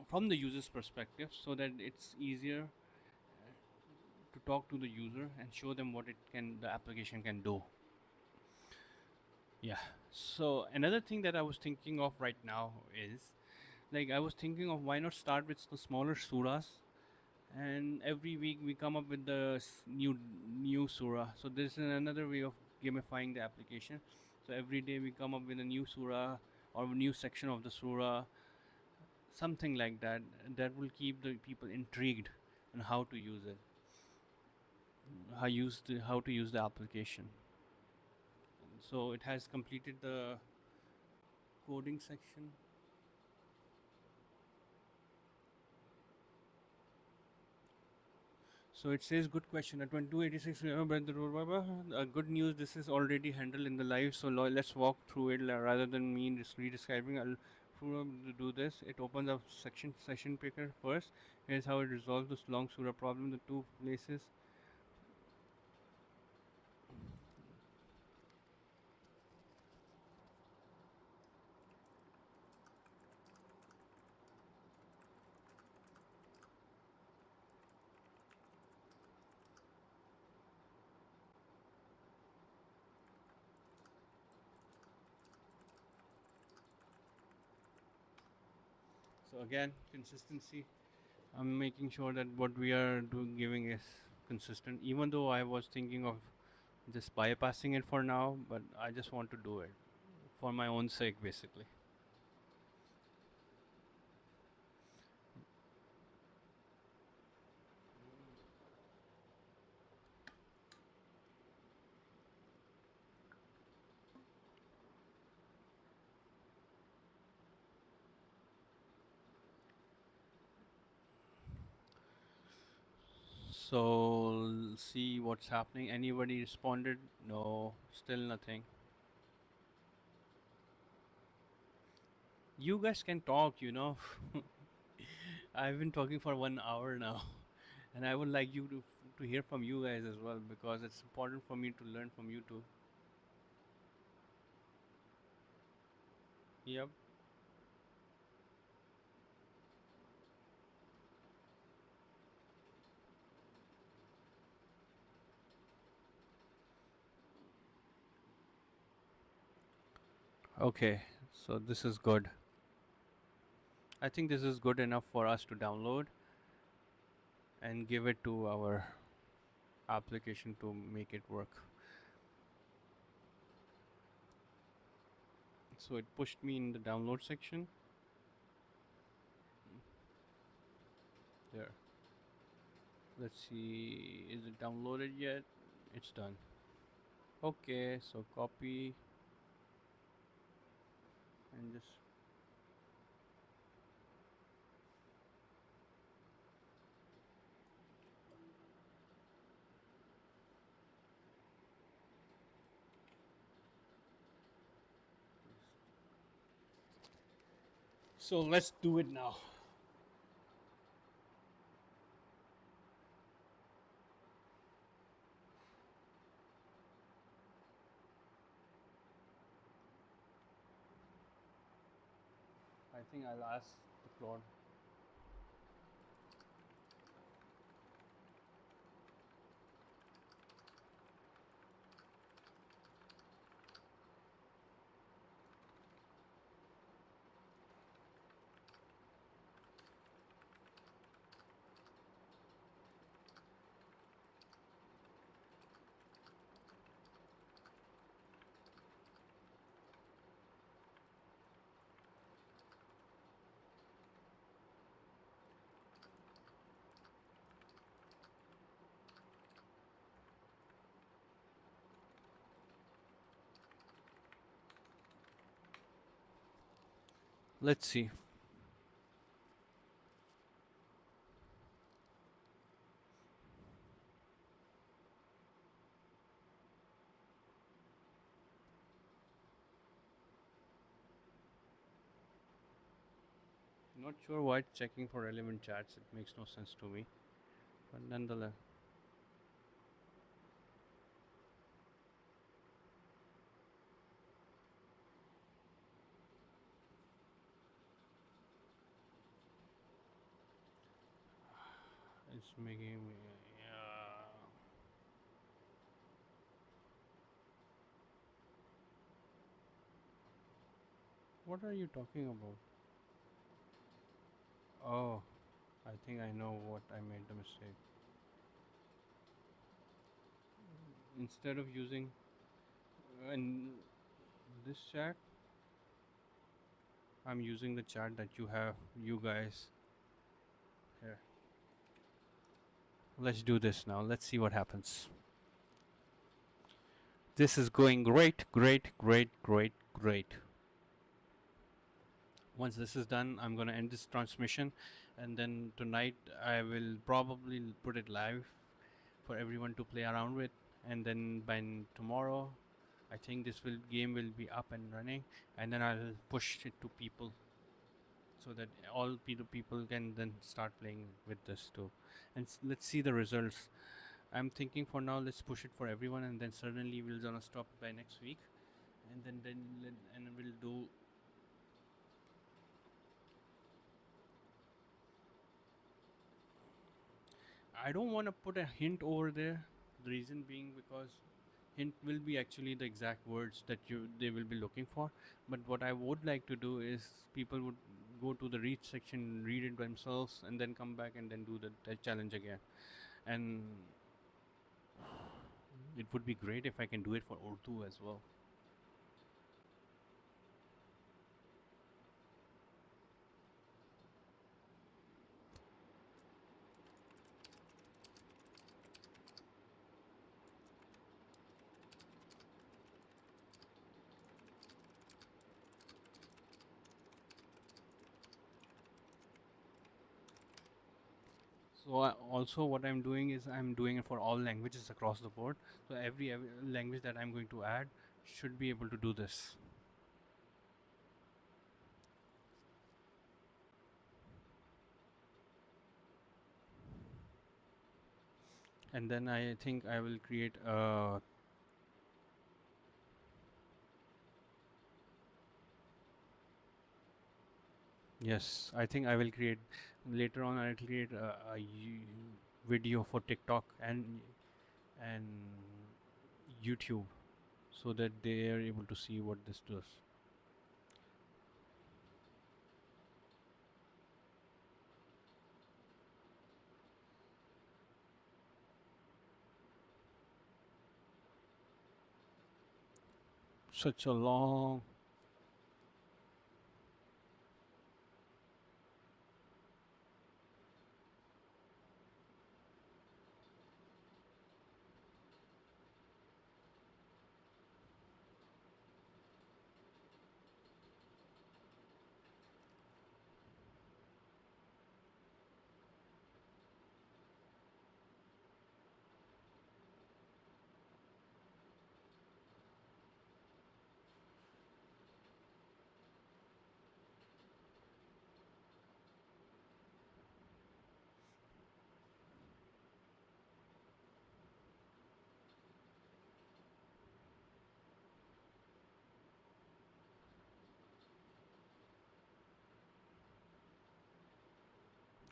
from the user's perspective, so that it's easier to talk to the user and show them what the application can do. Yeah. So another thing that I was thinking of right now is, like, I was thinking of why not start with the smaller surahs, and every week we come up with the new surah. So this is another way of gamifying the application. So every day we come up with a new surah or a new section of the surah, something like that. That will keep the people intrigued on how to use it, how to use the application. So it has completed the coding section. So it says good question. At 2286, good news. This is already handled in the live. So let's walk through it rather than me just redescribing. I'll do this. It opens up section session picker first. Here's how it resolves this long surah problem. The two places. So again, consistency. I'm making sure that what we are doing giving is consistent. Even though I was thinking of just bypassing it for now, but I just want to do it for my own sake, basically. So see what's happening. Anybody responded? No, still nothing. You guys can talk, you know. I've been talking for 1 hour now, and I would like you to hear from you guys as well, because it's important for me to learn from you too. Yep. Okay. So this is good. I think this is good enough for us to download and give it to our application to make it work. So it pushed me in the download section. There. Let's see, is it downloaded yet? It's done. Okay, so copy and just, so let's do it now. I think I'll ask the Claude. Let's see. Not sure why it's checking for relevant chats. It makes no sense to me. But nonetheless, it's making me. What are you talking about? Oh, I think I know what I made the mistake. Instead of using in this chat, I'm using the chat that you have, you guys. Here. Let's do this now. Let's see what happens. This is going great, great, great, great, great. Once this is done, I'm going to end this transmission, and then tonight I will probably put it live for everyone to play around with, and then by tomorrow I think this game will be up and running, and then I'll push it to people so that all people can then start playing with this too, and let's see the results. I'm thinking for now let's push it for everyone, and then suddenly we'll gonna stop by next week, and then we'll do. I don't want to put a hint over there. The reason being because hint will be actually the exact words that they will be looking for. But what I would like to do is people would go to the read section, read it themselves, and then come back and then do the challenge again. And it would be great if I can do it for Urdu as well. So also what I'm doing is I'm doing it for all languages across the board. So every language that I'm going to add should be able to do this. And then I think I will create a. Yes, I think I will create later on. I'll create video for TikTok and YouTube so that they are able to see what this does. Such a long.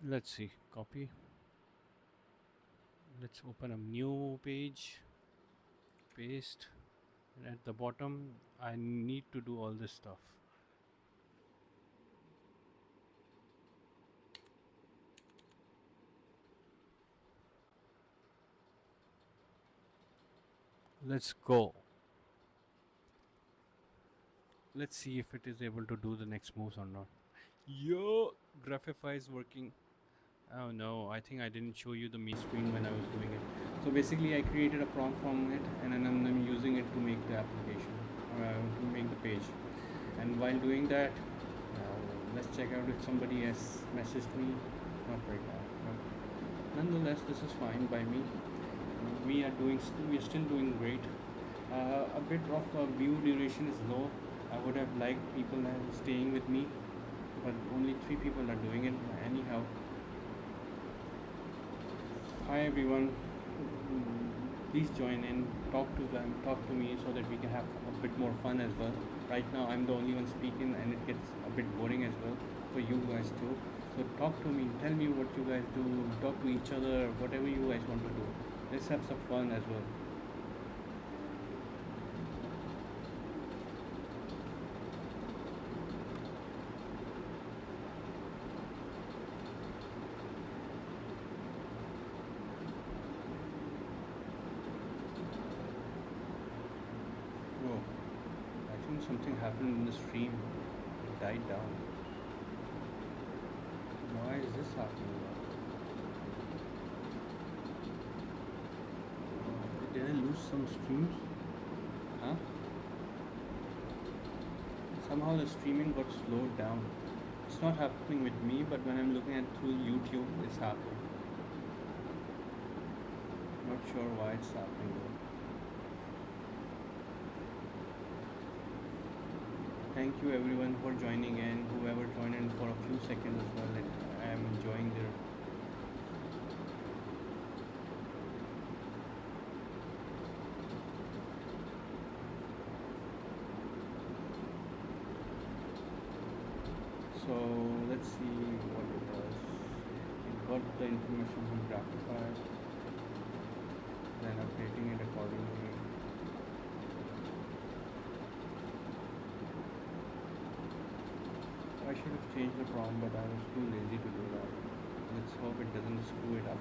Let's see. Copy. Let's open a new page. Paste. And at the bottom, I need to do all this stuff. Let's go. Let's see if it is able to do the next moves or not. Yo, Graphify is working. Oh no, I think I didn't show you the me screen when I was doing it. So basically I created a prompt from it, and then I'm using it to make the application, to make the page. And while doing that, Let's check out if somebody has messaged me. Not right now. No. Nonetheless, this is fine by me. We are still doing great. A bit of view duration is low. I would have liked people staying with me, but only 3 people are doing it. Anyhow, hi everyone. Please join in, talk to them, talk to me, so that we can have a bit more fun as well. Right now, I'm the only one speaking, and it gets a bit boring as well for you guys too. So talk to me, tell me what you guys do, talk to each other, whatever you guys want to do. Let's have some fun as well. Oh, I think something happened in the stream. It died down. Why is this happening? Did I lose some streams? Huh? Somehow the streaming got slowed down. It's not happening with me, but when I'm looking at through YouTube, it's happening. Not sure why it's happening though. Thank you everyone for joining in. Whoever joined in for a few seconds as well. I am enjoying their. So let's see what it does. It got the information from Graphifier, then updating it accordingly. I should have changed the prompt, but I was too lazy to do that. Let's hope it doesn't screw it up.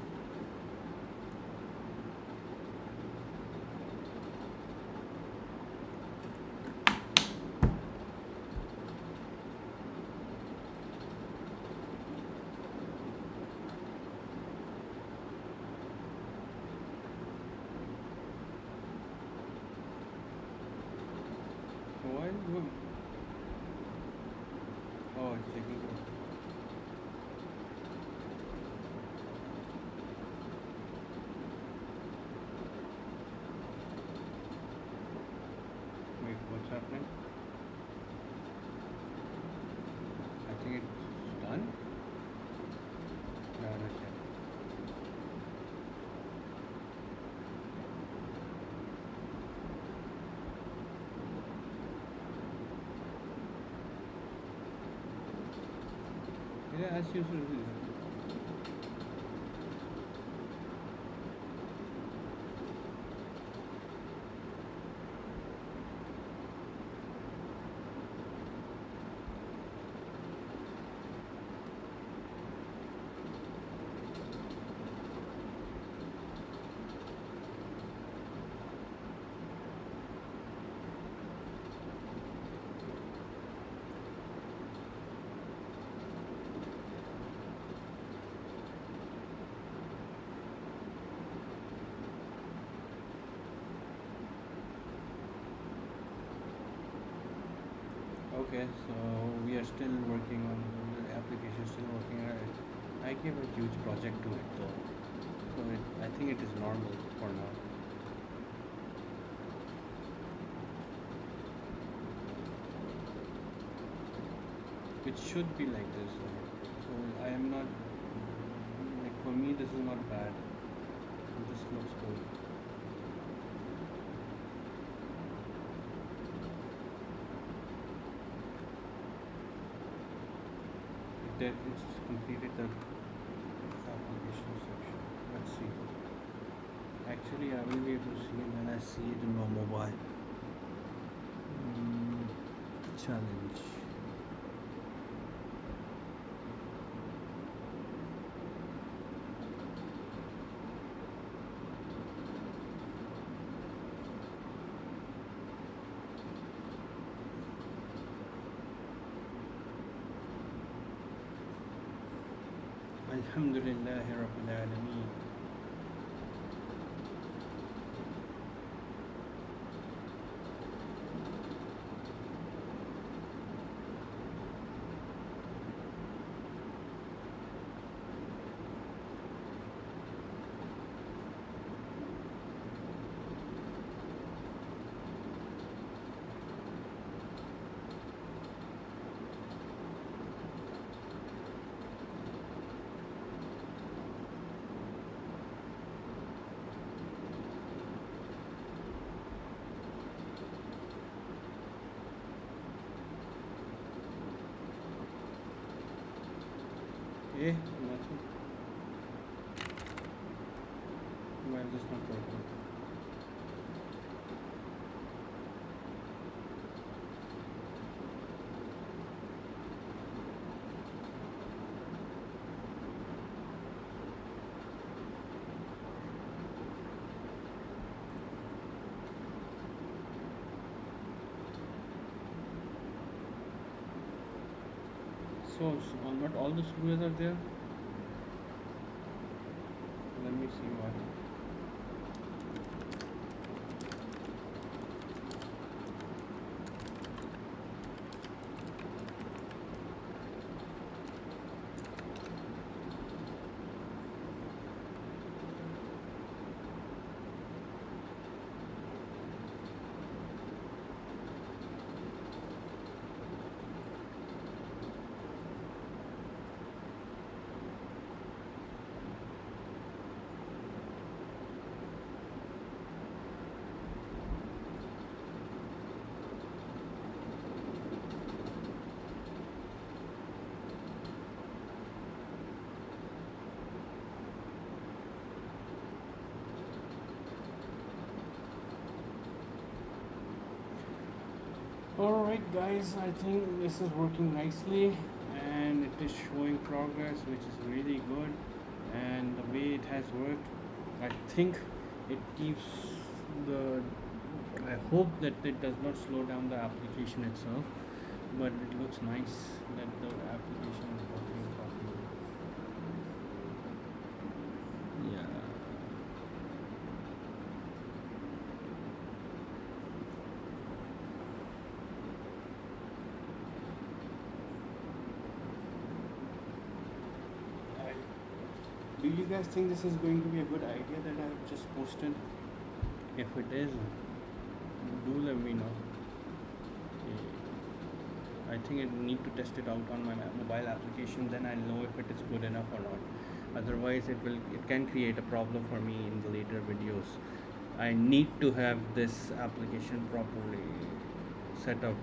Why do? Oh, it's taking. Wait, what's happening? I think it's done. No, not yet. Yeah, as usual. Okay, so we are still working on the application, still working on it. I gave a huge project to it though, so I think it is normal for now. It should be like this. So I am not like for me this is not bad. This looks good. It's completed the application section. Let's see. Actually, I will be able to see it when I see it in my mobile. Challenge. Alhamdulillahi Rabbil Alameen. Eh, nothing. Why is this not working? So, not all the screws are there. Let me see why. Alright guys, I think this is working nicely and it is showing progress, which is really good. And the way it has worked, I think it keeps the, I hope that it does not slow down the application itself, but it looks nice that the application is working properly. Yeah. Do you guys think this is going to be a good idea that I've just posted? If it is, do let me know. I think I need to test it out on my mobile application, then I'll know if it is good enough or not. Otherwise, it can create a problem for me in the later videos. I need to have this application properly set up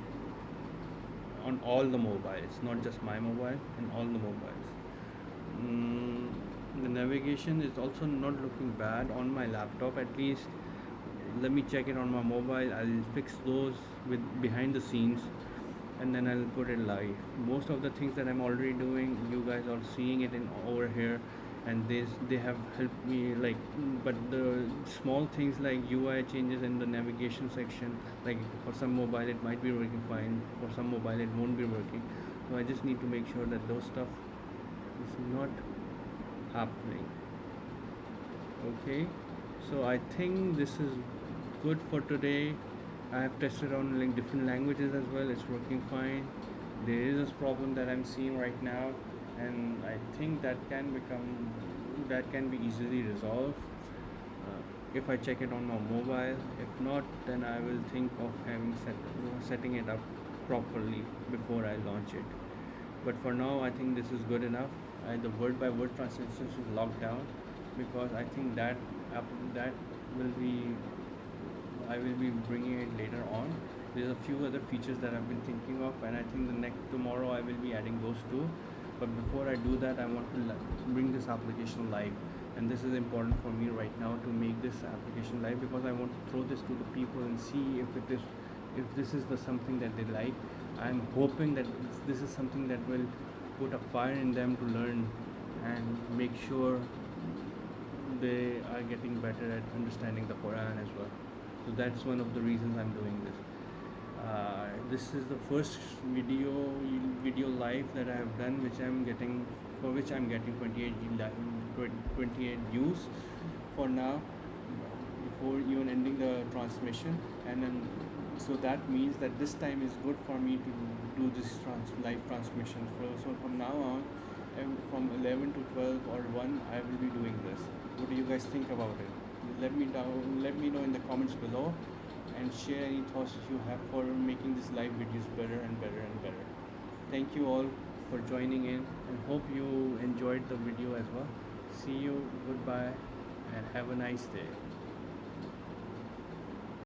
on all the mobiles, not just my mobile, in all the mobiles. The navigation is also not looking bad on my laptop, at least. Let me check it on my mobile. I'll fix those with behind the scenes, and then I'll put it live. Most of the things that I'm already doing, you guys are seeing it in over here, and they have helped me, like, but the small things like UI changes in the navigation section, like for some mobile it might be working fine, for some mobile it won't be working. So I just need to make sure that those stuff is not happening. Okay, so I think this is good for today. I have tested on like different languages as well. It's working fine. There is this problem that I'm seeing right now, and I think that can be easily resolved if I check it on my mobile. If not, then I will think of setting it up properly before I launch it. But for now, I think this is good enough. The word by word translation is locked down, because I think that will be, I will be bringing it later on. There's a few other features that I've been thinking of, and I think the next tomorrow I will be adding those too. But before I do that, I want to bring this application live, and this is important for me right now to make this application live, because I want to throw this to the people and see if this is the something that they like. I'm hoping that this is something that will put a fire in them to learn and make sure they are getting better at understanding the Quran as well. So that's one of the reasons I'm doing this. This is the first video live that I have done, for which I'm getting 28 views for now, before even ending the transmission. And then, so that means that this time is good for me to do this live transmission. So from now on, from 11 to 12 or 1, I will be doing this. What do you guys think about it? Let me know in the comments below, and share any thoughts you have for making these live videos better and better and better. Thank you all for joining in, and hope you enjoyed the video as well. See you, goodbye, and have a nice day.